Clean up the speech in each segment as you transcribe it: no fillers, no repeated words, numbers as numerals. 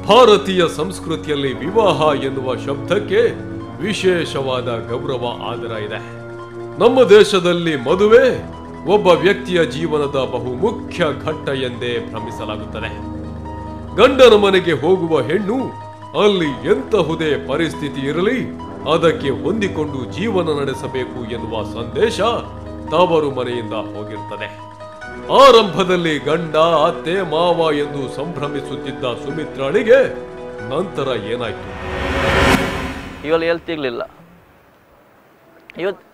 ಭಾರತೀಯ ಸಂಸ್ಕೃತಿಯಲ್ಲಿ ವಿವಾಹ ಎನ್ನುವ ಶಬ್ದಕ್ಕೆ ವಿಶೇಷವಾದ ಗೌರವ ಆದರ ಇದೆ. ನಮ್ಮ ದೇಶದಲ್ಲಿ ಮದುವೆ ಒಬ್ಬ ವ್ಯಕ್ತಿಯ ಜೀವನದ ಬಹುಮುಖ್ಯ ಘಟ್ಟ ಎಂದೇ ಭ್ರಮಿಸಲಾಗುತ್ತದೆ. ಗಂಡನ ಮನೆಗೆ ಹೋಗುವ ಹೆಣ್ಣು ಅಲ್ಲಿ ಎಂತಹುದೇ ಪರಿಸ್ಥಿತಿ ಇರಲಿ ಅದಕ್ಕೆ ಹೊಂದಿಕೊಂಡು ಜೀವನ ನಡೆಸಬೇಕು ಎನ್ನುವ ಸಂದೇಶ ತವರು ಮನೆಯಿಂದ ಹೋಗಿರ್ತದೆ. ಆರಂಭದಲ್ಲಿ ಗಂಡ ಅತ್ತೆ ಮಾವ ಎಂದು ಸಂಭ್ರಮಿಸುತ್ತಿದ್ದ ಸುಮಿತ್ರಾಳಿಗೆ ನಂತರ ಏನಾಯ್ತು? ಇವಳು ಹೇಳ್ತಿರ್ಲಿಲ್ಲ.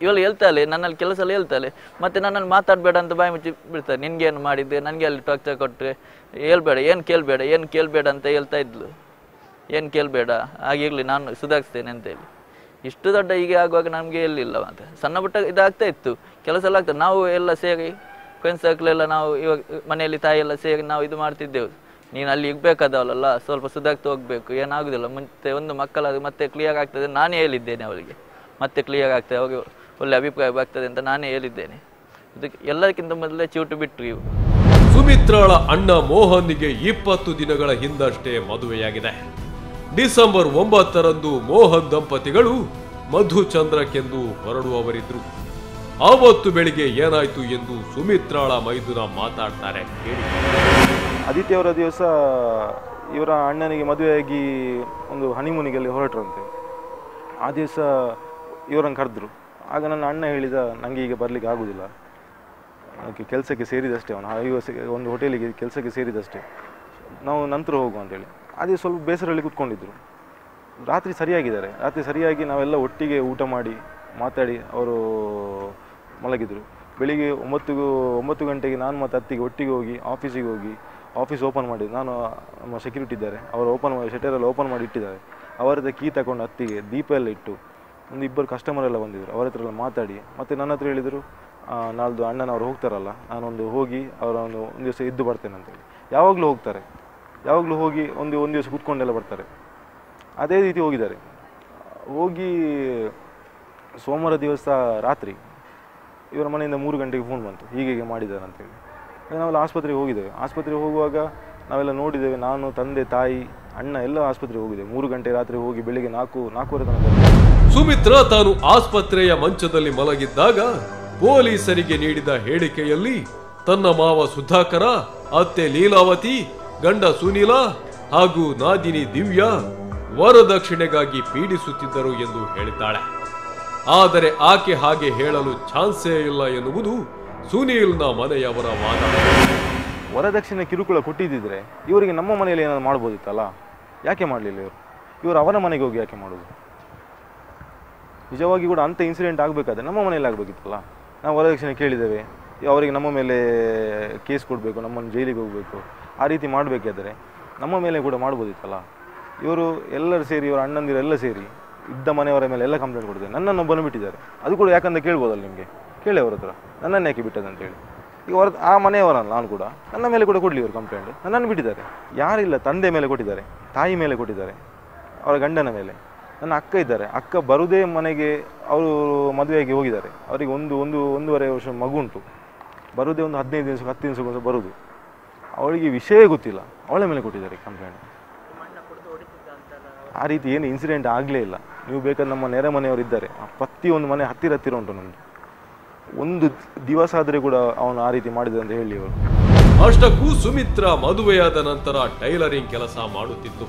ಇವಳು ಹೇಳ್ತಾಳೆ, ನನ್ನಲ್ಲಿ ಕೆಲಸ ಎಲ್ಲ ಹೇಳ್ತಾಳೆ, ಮತ್ತೆ ನನ್ನನ್ನು ಮಾತಾಡಬೇಡ ಅಂತ ಬಾಯಿ ಮುಚ್ಚಿ ಬಿಡ್ತಾರೆ. ನಿನ್ಗೇನು ಮಾಡಿದ್ದೆ, ನನಗೆ ಅಲ್ಲಿ ಟಾರ್ಚರ್ ಕೊಟ್ಟರೆ ಹೇಳ್ಬೇಡ, ಏನು ಕೇಳಬೇಡ ಅಂತ ಹೇಳ್ತಾ ಇದ್ಲು. ಏನು ಕೇಳಬೇಡ, ಆಗಿರಲಿ ನಾನು ಸುಧಾರಿಸ್ತೇನೆ ಅಂತೇಳಿ. ಇಷ್ಟು ದೊಡ್ಡ ಹೀಗೆ ಆಗುವಾಗ ನಮಗೆ ಎಲ್ಲಿಲ್ಲ. ಮತ್ತೆ ಸಣ್ಣ ಪುಟ್ಟ ಇದಾಗ್ತಾ ಇತ್ತು, ಕೆಲಸ ಎಲ್ಲ ಆಗ್ತದೆ. ನಾವು ಎಲ್ಲ ಸೇರಿ ಫ್ರೆಂಡ್ಸ್ ಸರ್ಕಲೆಲ್ಲ ನಾವು ಇವಾಗ ಮನೆಯಲ್ಲಿ ತಾಯಿ ಎಲ್ಲ ಸೇರಿ ನಾವು ಇದು ಮಾಡ್ತಿದ್ದೆವು. ನೀನು ಅಲ್ಲಿ ಇರಬೇಕಾದವಳಲ್ಲ, ಸ್ವಲ್ಪ ಸುಧಾರಿಸ್ತಾ ಹೋಗಬೇಕು, ಏನಾಗೋದಿಲ್ಲ, ಮುಂಚೆ ಒಂದು ಮಕ್ಕಳಾಗ ಮತ್ತೆ ಕ್ಲಿಯರ್ ಆಗ್ತದೆ ನಾನೇ ಹೇಳಿದ್ದೇನೆ ಅವಳಿಗೆ. ಮತ್ತೆ ಕ್ಲಿಯರ್ ಆಗ್ತದೆ, ಅವ್ರಿಗೆ ಒಳ್ಳೆ ಅಭಿಪ್ರಾಯ ಆಗ್ತದೆ ಅಂತ ನಾನೇ ಹೇಳಿದ್ದೇನೆ. ಇದಕ್ಕೆ ಎಲ್ಲರಿಗಿಂತ ಮೊದಲೇ ಚೂಟು ಬಿಟ್ಟರು ಇವು. ಸುಮಿತ್ರಾಳ ಅಣ್ಣ ಮೋಹನ್ಗೆ 20 ದಿನಗಳ ಹಿಂದಷ್ಟೇ ಮದುವೆಯಾಗಿದೆ. ಡಿಸೆಂಬರ್ 9ರಂದು ಮೋಹನ್ ದಂಪತಿಗಳು ಮಧುಚಂದ್ರಕ್ಕೆಂದು ಹೊರಡುವವರಿದ್ರು. ಆವತ್ತು ಬೆಳಿಗ್ಗೆ ಏನಾಯ್ತು ಎಂದು ಸುಮಿತ್ರಾಳ ಮೈದುನ ಮಾತಾಡ್ತಾರೆ, ಕೇಳಿ. ಆದಿತ್ಯವರ ದಿವಸ ಇವರ ಅಣ್ಣನಿಗೆ ಮದುವೆಯಾಗಿ ಒಂದು ಹನಿಮೂನಿಗೆಲ್ಲಿ ಹೊರಟ್ರಂತೆ. ಆ ದಿವಸ ಇವರನ್ನು ಕರೆದ್ರು. ಆಗ ನನ್ನ ಅಣ್ಣ ಹೇಳಿದ, ನನಗೆ ಈಗ ಬರಲಿಕ್ಕೆ ಆಗೋದಿಲ್ಲ, ನನಗೆ ಕೆಲಸಕ್ಕೆ ಸೇರಿದಷ್ಟೇ, ಅವನು ಒಂದು ಹೋಟೆಲಿಗೆ ಕೆಲಸಕ್ಕೆ ಸೇರಿದಷ್ಟೇ, ನಾವು ನಂತರ ಹೋಗುವ ಅಂತೇಳಿ. ಅದೇ ಸ್ವಲ್ಪ ಬೇಸರಲ್ಲಿ ಕೂತ್ಕೊಂಡಿದ್ರು. ರಾತ್ರಿ ಸರಿಯಾಗಿ ನಾವೆಲ್ಲ ಒಟ್ಟಿಗೆ ಊಟ ಮಾಡಿ ಮಾತಾಡಿ ಅವರು ಮಲಗಿದರು. ಬೆಳಿಗ್ಗೆ 9 ಗಂಟೆಗೆ ನಾನು ಮತ್ತು ಅತ್ತಿಗೆ ಒಟ್ಟಿಗೆ ಹೋಗಿ ಆಫೀಸಿಗೆ ಹೋಗಿ ಆಫೀಸ್ ಓಪನ್ ಮಾಡಿದ್ದು. ನಾನು ನಮ್ಮ ಸೆಕ್ಯೂರಿಟಿ ಇದ್ದಾರೆ, ಅವರು ಶಟರೆಲ್ಲ ಓಪನ್ ಮಾಡಿ ಇಟ್ಟಿದ್ದಾರೆ. ಅವರದ್ದು ಕೀ ತಗೊಂಡು ಅತ್ತಿಗೆ ದೀಪ ಎಲ್ಲ ಇಟ್ಟು ಒಂದು 2 ಕಸ್ಟಮರ್ ಎಲ್ಲ ಬಂದಿದ್ದರು. ಅವರ ಹತ್ರ ಎಲ್ಲ ಮಾತಾಡಿ ಮತ್ತು ನನ್ನ ಹತ್ರ ಹೇಳಿದರು, ನಾಳ್ದು ಅಣ್ಣನವ್ರು ಹೋಗ್ತಾರಲ್ಲ, ನಾನೊಂದು ಹೋಗಿ ಅವರ ಒಂದು ದಿವಸ ಇದ್ದು ಬರ್ತೇನೆ ಅಂತೇಳಿ. ಯಾವಾಗಲೂ ಹೋಗಿ ಒಂದು ದಿವಸ ಕೂತ್ಕೊಂಡೆಲ್ಲ ಬರ್ತಾರೆ. ಅದೇ ರೀತಿ ಹೋಗಿದ್ದಾರೆ. ಹೋಗಿ ಸೋಮವಾರ ದಿವಸ ರಾತ್ರಿ ಇವರ ಮನೆಯಿಂದ 3 ಗಂಟೆಗೆ ಫೋನ್ ಬಂತು, ಹೀಗೆ ಮಾಡಿದ್ದಾರೆ ಅಂತೇಳಿ. ನಾವೆಲ್ಲ ಆಸ್ಪತ್ರೆಗೆ ಹೋಗಿದ್ದೇವೆ. ಆಸ್ಪತ್ರೆಗೆ ಹೋಗುವಾಗ ನಾವೆಲ್ಲ ನೋಡಿದ್ದೇವೆ, ನಾನು, ತಂದೆ, ತಾಯಿ, ಅಣ್ಣ ಎಲ್ಲ ಆಸ್ಪತ್ರೆಗೆ ಹೋಗಿದ್ದೇವೆ. 3 ಗಂಟೆ ರಾತ್ರಿ ಹೋಗಿ ಬೆಳಿಗ್ಗೆ 4:30 ತನಕ. ಸುಮಿತ್ರಾ ತಾನು ಆಸ್ಪತ್ರೆಯ ಮಂಚದಲ್ಲಿ ಮಲಗಿದ್ದಾಗ ಪೊಲೀಸರಿಗೆ ನೀಡಿದ ಹೇಳಿಕೆಯಲ್ಲಿ ತನ್ನ ಮಾವ ಸುಧಾಕರ, ಅತ್ತೆ ಲೀಲಾವತಿ, ಗಂಡ ಸುನೀಲ ಹಾಗೂ ನಾದಿನಿ ದಿವ್ಯಾ ವರದಕ್ಷಿಣೆಗಾಗಿ ಪೀಡಿಸುತ್ತಿದ್ದರು ಎಂದು ಹೇಳಿದ್ದಾಳೆ. ಆದರೆ ಆಕೆ ಹಾಗೆ ಹೇಳಲು ಚಾನ್ಸೇ ಇಲ್ಲ ಎನ್ನುವುದು ಸುನೀಲ್ನ ಮನೆಯವರ ವಾದ. ವರದಕ್ಷಿಣೆ ಕಿರುಕುಳ ಕೊಟ್ಟಿದ್ದಿದ್ರೆ ಇವರಿಗೆ ನಮ್ಮ ಮನೆಯಲ್ಲಿ ಏನಾದ್ರು ಮಾಡ್ಬೋದಿತ್ತಲ್ಲ, ಯಾಕೆ ಮಾಡಲಿಲ್ಲ ಇವರು ಅವರ ಮನೆಗೆ ಹೋಗಿ ಯಾಕೆ ಮಾಡೋದು? ನಿಜವಾಗಿ ಕೂಡ ಅಂಥ ಇನ್ಸಿಡೆಂಟ್ ಆಗಬೇಕಾದ್ರೆ ನಮ್ಮ ಮನೆಯಲ್ಲಿ ಆಗಬೇಕಿತ್ತಲ್ಲ. ನಾವು ವರದಕ್ಷಿಣೆ ಕೇಳಿದ್ದೇವೆ, ಅವರಿಗೆ ನಮ್ಮ ಮೇಲೆ ಕೇಸ್ ಕೊಡಬೇಕು, ನಮ್ಮನ್ನು ಜೈಲಿಗೆ ಹೋಗಬೇಕು, ಆ ರೀತಿ ಮಾಡಬೇಕಾದ್ರೆ ನಮ್ಮ ಮೇಲೆ ಕೂಡ ಮಾಡ್ಬೋದಿತ್ತಲ್ಲ. ಇವರು ಎಲ್ಲರೂ ಸೇರಿ, ಇವರ ಅಣ್ಣಂದಿರೆಲ್ಲ ಸೇರಿ ಇದ್ದ ಮನೆಯವರ ಮೇಲೆ ಎಲ್ಲ ಕಂಪ್ಲೇಂಟ್ ಕೊಡ್ತಾರೆ. ನನ್ನನ್ನು ಬಂದುಬಿಟ್ಟಿದ್ದಾರೆ. ಅದು ಕೂಡ ಯಾಕಂತ ಕೇಳ್ಬೋದಲ್ಲ ನಿಮಗೆ, ಕೇಳಿ ಅವ್ರ ಹತ್ರ, ನನ್ನನ್ನು ಯಾಕೆ ಬಿಟ್ಟದಂತೇಳಿ. ಈಗ ಆ ಮನೆಯವರಲ್ಲ, ನಾನು ಕೂಡ ನನ್ನ ಮೇಲೆ ಕೂಡ ಕೊಡಲಿ ಇವರು ಕಂಪ್ಲೇಂಟ್. ನನ್ನನ್ನು ಬಿಟ್ಟಿದ್ದಾರೆ. ಯಾರಿಲ್ಲ, ತಂದೆ ಮೇಲೆ ಕೊಟ್ಟಿದ್ದಾರೆ, ತಾಯಿ ಮೇಲೆ ಕೊಟ್ಟಿದ್ದಾರೆ, ಅವರ ಗಂಡನ ಮೇಲೆ. ನನ್ನ ಅಕ್ಕ ಇದ್ದಾರೆ, ಅಕ್ಕ ಬರುದೇ ಮನೆಗೆ ಅವರು ಮದುವೆಯಾಗಿ ಹೋಗಿದ್ದಾರೆ. ಅವರಿಗೆ ಒಂದೂವರೆ ವರ್ಷ ಮಗು ಉಂಟು. ಬರುದೇ ಒಂದು 15 ದಿವಸ 10 ದಿವಸಕ್ಕೊಂದು ಬರುವುದು. ಅವಳಿಗೆ ವಿಷಯ ಗೊತ್ತಿಲ್ಲ, ಅವಳ ಮೇಲೆ ಕೊಟ್ಟಿದ್ದಾರೆ ಕಂಪ್ಲೇಂಟ್. ಆ ರೀತಿ ಏನು ಇನ್ಸಿಡೆಂಟ್ ಆಗಲೇ ಇಲ್ಲ. ನೀವು ಬೇಕಾದ್ರೆ ನಮ್ಮ ನೆರೆ ಮನೆಯವರು ಇದ್ದಾರೆ, ಪ್ರತಿಯೊಂದು ಮನೆ ಹತ್ತಿರ ಉಂಟು ನಮ್ಮದು. ಒಂದು ದಿವಸ ಆದರೆ ಕೂಡ ಅವನು ಆ ರೀತಿ ಮಾಡಿದ ಅಂತ ಹೇಳಿ ಅವರು. ಅಷ್ಟಕ್ಕೂ ಸುಮಿತ್ರಾ ಮದುವೆಯಾದ ನಂತರ ಟೈಲರಿಂಗ್ ಕೆಲಸ ಮಾಡುತ್ತಿತ್ತು.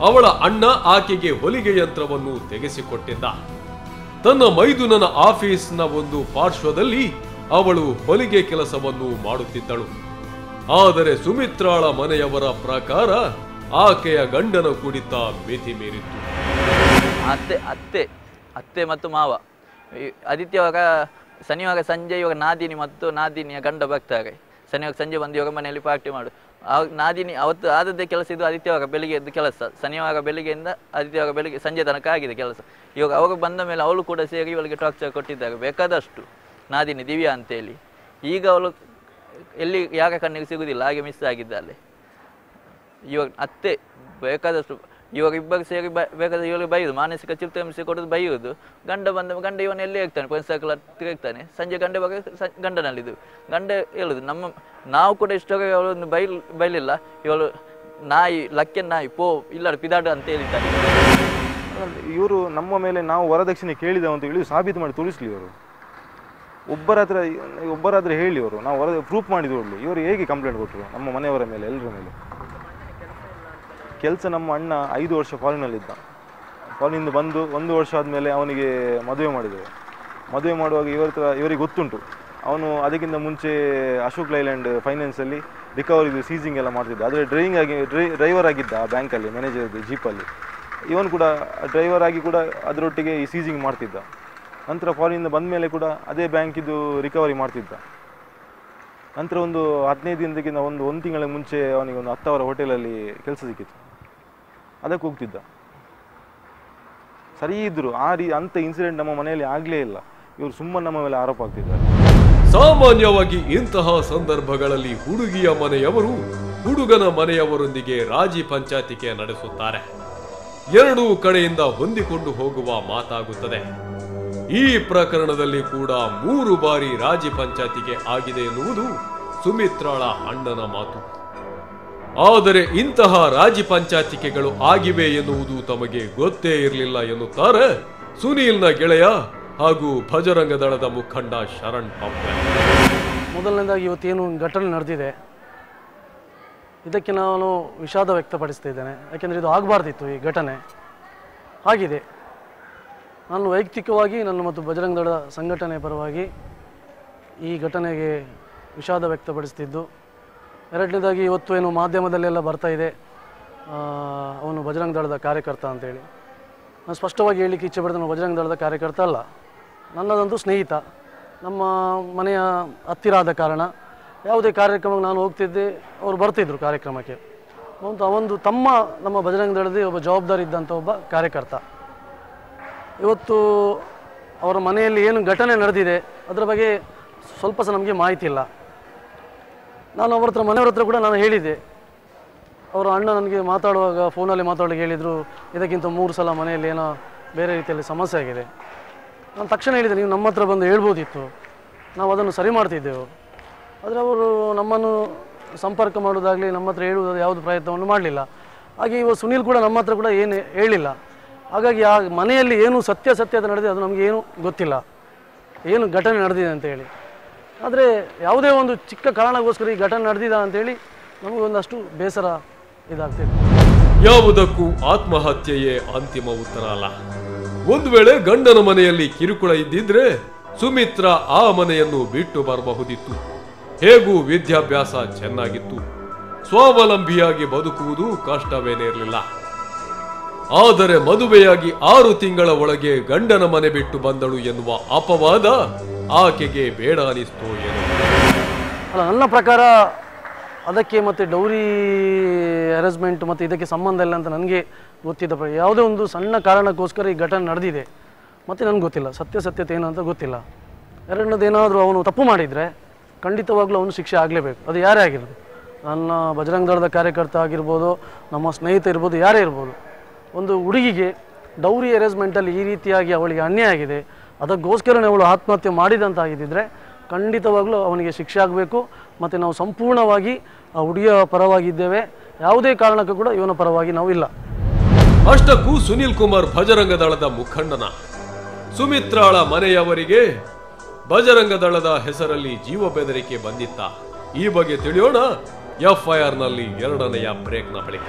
ಅವಳ ಅಣ್ಣ ಆಕೆಗೆ ಹೊಲಿಗೆ ಯಂತ್ರವನ್ನು ತೆಗೆಸಿಕೊಟ್ಟಿದ್ದ. ತನ್ನ ಮೈದುನನ ಆಫೀಸ್ನ ಒಂದು ಪಾರ್ಶ್ವದಲ್ಲಿ ಅವಳು ಹೊಲಿಗೆ ಕೆಲಸವನ್ನು ಮಾಡುತ್ತಿದ್ದಳು. ಆದರೆ ಸುಮಿತ್ರಾಳ ಮನೆಯವರ ಪ್ರಕಾರ ಆಕೆಯ ಗಂಡನ ಕುಡಿತ ಮಿತಿ ಮೀರಿತ್ತು. ಅತ್ತೆ ಮತ್ತು ಮಾವ ಆದಿತ್ಯವಾಗ ಶನಿವಾಗ ಸಂಜೆ ಇವಾಗ ನಾದಿನಿ ಮತ್ತು ನಾದಿನಿಯ ಗಂಡ ಬರ್ತಾರೆ. ಶನಿವಾಗ ಸಂಜೆ ಬಂದು ಇವಾಗ ಮನೆಯಲ್ಲಿ ಪಾರ್ಟಿ ಮಾಡು. ನಾದಿನಿ ಅವತ್ತು ಆದದ್ದೇ ಕೆಲಸ, ಇದು ಆದಿತ್ಯವಾಗ ಬೆಳಿಗ್ಗೆ ಎದ್ದು ಕೆಲಸ. ಶನಿವಾಗ ಬೆಳಿಗ್ಗೆಯಿಂದ ಆದಿತ್ಯವಾಗ ಬೆಳಿಗ್ಗೆ ಸಂಜೆ ತನಕ ಆಗಿದೆ ಕೆಲಸ. ಇವಾಗ ಅವಾಗ ಬಂದ ಮೇಲೆ ಅವಳು ಕೂಡ ಸೇರಿ ಇವಳಿಗೆ ಟಾರ್ಚರ್ ಕೊಟ್ಟಿದ್ದಾರೆ ಬೇಕಾದಷ್ಟು, ನಾದಿನಿ ದಿವ್ಯಾ ಅಂತೇಳಿ. ಈಗ ಅವಳು ಎಲ್ಲಿ ಯಾರ ಕಣ್ಣಿಗೆ ಸಿಗುವುದಿಲ್ಲ, ಹಾಗೆ ಮಿಸ್ ಆಗಿದ್ದಾಳೆ. ಇವಾಗ ಅತ್ತೆ ಬೇಕಾದಷ್ಟು ಇವಾಗ ಇಬ್ಬರು ಸೇರಿ ಬೇಕಾದ್ರೆ ಇವಳಿಗೆ ಬೈಯೋದು, ಮಾನಸಿಕ ಚಿತ್ರಹಿಂಸೆ ಕೊಡೋದು, ಬೈಯೋದು. ಗಂಡ ಇವನು ಎಲ್ಲಿ ಇರ್ತಾನೆ, ಫ್ರೆಂಡ್ಸ್ ಸರ್ಕಲ್ ತಿರುಗ್ತಾನೆ. ಸಂಜೆ ಗಂಡನಲ್ಲಿದ್ದು ಗಂಡ ಹೇಳೋದು. ನಾವು ಕೂಡ ಇಷ್ಟೊಳಗೆ ಅವಳನ್ನು ಬೈಲಿಲ್ಲ, ಇವಳು ನಾಯಿ ಲಕ್ಕೆ ನಾಯಿ ಪೋ ಇಲ್ಲ ಪಿದಾಡು ಅಂತ ಹೇಳಿದ್ದಾರೆ. ಇವರು ನಮ್ಮ ಮೇಲೆ ನಾವು ವರದಕ್ಷಿಣೆ ಕೇಳಿದೆವು ಅಂತ ಹೇಳಿ ಸಾಬೀತು ಮಾಡಿ ತೋರಿಸ್ಲಿ. ಇವರು ಒಬ್ಬರಾದ್ರೆ ಹೇಳಿ, ಅವರು ನಾವು ಪ್ರೂಫ್ ಮಾಡಿದ್ದು ಒಳ್ಳೆ. ಇವರು ಹೇಗೆ ಕಂಪ್ಲೇಂಟ್ ಕೊಟ್ಟರು ನಮ್ಮ ಮನೆಯವರ ಮೇಲೆ, ಎಲ್ಲರ ಮೇಲೆ? ಕೆಲಸ ನಮ್ಮ ಅಣ್ಣ 5 ವರ್ಷ ಫಾರಿನಲ್ಲಿದ್ದ. ಫಾರಿನಿಂದ ಬಂದು 1 ವರ್ಷ ಆದಮೇಲೆ ಅವನಿಗೆ ಮದುವೆ ಮಾಡಿದ್ದೇವೆ. ಮದುವೆ ಮಾಡುವಾಗ ಇವರಿಗೆ ಗೊತ್ತುಂಟು, ಅವನು ಅದಕ್ಕಿಂತ ಮುಂಚೆ ಅಶೋಕ್ ಲೈಲ್ಯಾಂಡ್ ಫೈನಾನ್ಸಲ್ಲಿ ರಿಕವರಿ ಸೀಸಿಂಗ್ ಎಲ್ಲ ಮಾಡ್ತಿದ್ದ. ಆದರೆ ಡ್ರೈವರ್ ಆಗಿದ್ದ ಆ ಬ್ಯಾಂಕಲ್ಲಿ, ಮ್ಯಾನೇಜರ್ ಜೀಪಲ್ಲಿ. ಇವನು ಕೂಡ ಡ್ರೈವರ್ ಆಗಿ ಕೂಡ ಅದರೊಟ್ಟಿಗೆ ಈ ಸೀಸಿಂಗ್ ಮಾಡ್ತಿದ್ದ. ನಂತರ ಫಾರಿನಿಂದ ಬಂದ ಮೇಲೆ ಕೂಡ ಅದೇ ಬ್ಯಾಂಕಿದ್ದು ರಿಕವರಿ ಮಾಡ್ತಿದ್ದ. ನಂತರ ಒಂದು 15 ದಿನದಕ್ಕಿಂತ ಒಂದು ತಿಂಗಳ ಮುಂಚೆ ಅವನಿಗೆ ಒಂದು 10 ಅವರ ಹೋಟೆಲಲ್ಲಿ ಕೆಲಸ ಸಿಕ್ಕಿತ್ತು. ಅದಕ್ಕೆ ಹೋಗ್ತಿದ್ದ. ಸರಿ ಇದ್ರು. ಅಂಥ ಇನ್ಸಿಡೆಂಟ್ ನಮ್ಮ ಮನೆಯಲ್ಲಿ ಆಗಲೇ ಇಲ್ಲ. ಇವರು ಸುಮ್ಮನೆ ನಮ್ಮ ಮೇಲೆ ಆರೋಪ ಆಗ್ತಿದ್ದಾರೆ. ಸಾಮಾನ್ಯವಾಗಿ ಇಂತಹ ಸಂದರ್ಭಗಳಲ್ಲಿ ಹುಡುಗಿಯ ಮನೆಯವರು ಹುಡುಗನ ಮನೆಯವರೊಂದಿಗೆ ರಾಜಿ ಪಂಚಾಯಿತಿಗೆ ನಡೆಸುತ್ತಾರೆ. ಎರಡೂ ಕಡೆಯಿಂದ ಹೊಂದಿಕೊಂಡು ಹೋಗುವ ಮಾತಾಗುತ್ತದೆ. ಈ ಪ್ರಕರಣದಲ್ಲಿ ಕೂಡ 3 ಬಾರಿ ರಾಜಿ ಪಂಚಾಯಿತಿಗೆ ಆಗಿದೆ ಎನ್ನುವುದು ಸುಮಿತ್ರಾಳ ಅಣ್ಣನ ಮಾತು. ಆದರೆ ಇಂತಹ ರಾಜಿ ಪಂಚಾಯಿತಿಗಳು ಆಗಿವೆ ಎನ್ನುವುದು ತಮಗೆ ಗೊತ್ತೇ ಇರಲಿಲ್ಲ ಎನ್ನುತ್ತಾರೆ ಸುನೀಲ್ನ ಗೆಳೆಯ ಹಾಗೂ ಭಜರಂಗ ದಳದ ಮುಖಂಡ ಶರಣ್ ಪಂಪೆ. ಮೊದಲನೇದಾಗಿ ಇವತ್ತೇನು ಘಟನೆ ನಡೆದಿದೆ, ಇದಕ್ಕೆ ನಾನು ವಿಷಾದ ವ್ಯಕ್ತಪಡಿಸ್ತಿದ್ದೇನೆ. ಯಾಕೆಂದರೆ ಇದು ಆಗಬಾರ್ದಿತ್ತು. ಈ ಘಟನೆ ಆಗಿದೆ. ನಾನು ವೈಯಕ್ತಿಕವಾಗಿ ನನ್ನ ಮತ್ತು ಭಜರಂಗ ದಳ ಸಂಘಟನೆ ಪರವಾಗಿ ಈ ಘಟನೆಗೆ ವಿಷಾದ ವ್ಯಕ್ತಪಡಿಸ್ತಿದ್ದು. ಎರಡನೇದಾಗಿ ಇವತ್ತು ಏನು ಮಾಧ್ಯಮದಲ್ಲೆಲ್ಲ ಬರ್ತಾ ಇದೆ, ಅವನು ಭಜರಂಗ ದಳದ ಕಾರ್ಯಕರ್ತ ಅಂತೇಳಿ. ನಾನು ಸ್ಪಷ್ಟವಾಗಿ ಹೇಳಲಿಕ್ಕೆ ಇಚ್ಛೆ ಪಡ್ತೇನೆ, ಭಜರಂಗ ದಳದ ಕಾರ್ಯಕರ್ತ ಅಲ್ಲ. ನನ್ನದಂತೂ ಸ್ನೇಹಿತ, ನಮ್ಮ ಮನೆಯ ಹತ್ತಿರ ಆದ ಕಾರಣ ಯಾವುದೇ ಕಾರ್ಯಕ್ರಮಕ್ಕೆ ನಾನು ಹೋಗ್ತಿದ್ದೆ, ಅವರು ಬರ್ತಿದ್ರು ಕಾರ್ಯಕ್ರಮಕ್ಕೆ. ಒಂದು ತಮ್ಮ ನಮ್ಮ ಭಜರಂಗ ದಳದ ಒಬ್ಬ ಜವಾಬ್ದಾರಿ ಇದ್ದಂಥ ಒಬ್ಬ ಕಾರ್ಯಕರ್ತ. ಇವತ್ತು ಅವರ ಮನೆಯಲ್ಲಿ ಏನು ಘಟನೆ ನಡೆದಿದೆ ಅದರ ಬಗ್ಗೆ ಸ್ವಲ್ಪ ಸಹ ನಮಗೆ ಮಾಹಿತಿ ಇಲ್ಲ. ನಾನು ಮನೆಯವ್ರ ಹತ್ರ ಕೂಡ ನಾನು ಹೇಳಿದ್ದೆ. ಅವರ ಅಣ್ಣ ನನಗೆ ಫೋನಲ್ಲಿ ಮಾತಾಡುವಾಗ ಹೇಳಿದರು, ಇದಕ್ಕಿಂತ 3 ಸಲ ಮನೆಯಲ್ಲಿ ಏನೋ ಬೇರೆ ರೀತಿಯಲ್ಲಿ ಸಮಸ್ಯೆ ಆಗಿದೆ. ನಾನು ತಕ್ಷಣ ಹೇಳಿದೆ, ನೀವು ನಮ್ಮ ಹತ್ರ ಬಂದು ಹೇಳ್ಬೋದಿತ್ತು, ನಾವು ಅದನ್ನು ಸರಿ ಮಾಡ್ತಿದ್ದೆವು. ಆದರೆ ಅವರು ನಮ್ಮನ್ನು ಸಂಪರ್ಕ ಮಾಡೋದಾಗಲಿ ನಮ್ಮ ಹತ್ರ ಹೇಳುವುದು ಯಾವುದು ಪ್ರಯತ್ನವನ್ನು ಮಾಡಲಿಲ್ಲ. ಹಾಗೆ ಇವಾಗ ಸುನೀಲ್ ಕೂಡ ನಮ್ಮ ಹತ್ರ ಕೂಡ ಏನು ಹೇಳಿಲ್ಲ. ಹಾಗಾಗಿ ಆ ಮನೆಯಲ್ಲಿ ಏನು ಸತ್ಯತೆ ನಡೆದಿದೆ ಅದು ನಮಗೆ ಏನು ಗೊತ್ತಿಲ್ಲ, ಏನು ಘಟನೆ ನಡೆದಿದೆ ಅಂತೇಳಿ. ಆದರೆ ಯಾವುದೇ ಒಂದು ಚಿಕ್ಕ ಕಾರಣಕ್ಕೋಸ್ಕರ ಈ ಘಟನೆ ನಡೆದಿದೆ ಅಂತೇಳಿ ನಮಗೊಂದಷ್ಟು ಬೇಸರ ಇದಾಗ್ತಿದೆ. ಯಾವುದಕ್ಕೂ ಆತ್ಮಹತ್ಯೆಯೇ ಅಂತಿಮ ಉತ್ತರ ಅಲ್ಲ. ಒಂದು ವೇಳೆ ಗಂಡನ ಮನೆಯಲ್ಲಿ ಕಿರುಕುಳ ಇದ್ದಿದ್ರೆ ಸುಮಿತ್ರ ಆ ಮನೆಯನ್ನು ಬಿಟ್ಟು ಬರಬಹುದಿತ್ತು. ಹೇಗೂ ವಿದ್ಯಾಭ್ಯಾಸ ಚೆನ್ನಾಗಿತ್ತು, ಸ್ವಾವಲಂಬಿಯಾಗಿ ಬದುಕುವುದು ಕಷ್ಟವೇನಿರಲಿಲ್ಲ. ಆದರೆ ಮದುವೆಯಾಗಿ 6 ತಿಂಗಳ ಒಳಗೆ ಗಂಡನ ಮನೆ ಬಿಟ್ಟು ಬಂದಳು ಎನ್ನುವ ಅಪವಾದ ಆಕೆಗೆ ಬೇಡ ಅನಿಸ್ತೋ ಏನು? ಅಲ್ಲ, ನನ್ನ ಪ್ರಕಾರ ಅದಕ್ಕೆ ಮತ್ತು ಡೌರಿ ಅರೇಂಜ್ಮೆಂಟ್ ಮತ್ತು ಇದಕ್ಕೆ ಸಂಬಂಧ ಇಲ್ಲ ಅಂತ ನನಗೆ ಗೊತ್ತಿದ್ದ ಯಾವುದೇ ಒಂದು ಸಣ್ಣ ಕಾರಣಕ್ಕೋಸ್ಕರ ಈ ಘಟನೆ ನಡೆದಿದೆ ಮತ್ತು ನನಗೆ ಗೊತ್ತಿಲ್ಲ, ಸತ್ಯತೆ ಏನು ಅಂತ ಗೊತ್ತಿಲ್ಲ. ಎರಡನೇದೇನಾದರೂ ಅವನು ತಪ್ಪು ಮಾಡಿದರೆ ಖಂಡಿತವಾಗ್ಲೂ ಅವನು ಶಿಕ್ಷೆ ಆಗಲೇಬೇಕು. ಅದು ಯಾರೇ ಆಗಿರ್ಬೋದು, ನನ್ನ ಭಜರಂಗ ದಳದ ಕಾರ್ಯಕರ್ತ ಆಗಿರ್ಬೋದು, ನಮ್ಮ ಸ್ನೇಹಿತ ಇರ್ಬೋದು, ಯಾರೇ ಇರ್ಬೋದು. ಒಂದು ಹುಡುಗಿಗೆ ಡೌರಿ ಅರೇಂಜ್ಮೆಂಟಲ್ಲಿ ಈ ರೀತಿಯಾಗಿ ಅವಳಿಗೆ ಅನ್ಯಾಯ ಆಗಿದೆ, ಅದಕ್ಕೋಸ್ಕರನೇ ಅವಳು ಆತ್ಮಹತ್ಯೆ ಮಾಡಿದಂತಾಗಿದ್ದರೆ ಖಂಡಿತವಾಗ್ಲೂ ಅವನಿಗೆ ಶಿಕ್ಷೆ ಆಗಬೇಕು. ಮತ್ತು ನಾವು ಸಂಪೂರ್ಣವಾಗಿ ಆ ಹುಡುಗಿಯ ಪರವಾಗಿದ್ದೇವೆ, ಯಾವುದೇ ಕಾರಣಕ್ಕೂ ಕೂಡ ಇವನ ಪರವಾಗಿ ನಾವು ಇಲ್ಲ. ಅಷ್ಟಕ್ಕೂ ಸುನೀಲ್ ಕುಮಾರ್ ಭಜರಂಗ ದಳದ ಮುಖಂಡನ. ಸುಮಿತ್ರಾಳ ಮನೆಯವರಿಗೆ ಭಜರಂಗ ದಳದ ಹೆಸರಲ್ಲಿ ಜೀವ ಬೆದರಿಕೆ ಬಂದಿತ್ತ? ಈ ಬಗ್ಗೆ ತಿಳಿಯೋಣ FIR ನಲ್ಲಿ 2ನೇ ಬ್ರೇಕ್ನ ಬಳಿಕ.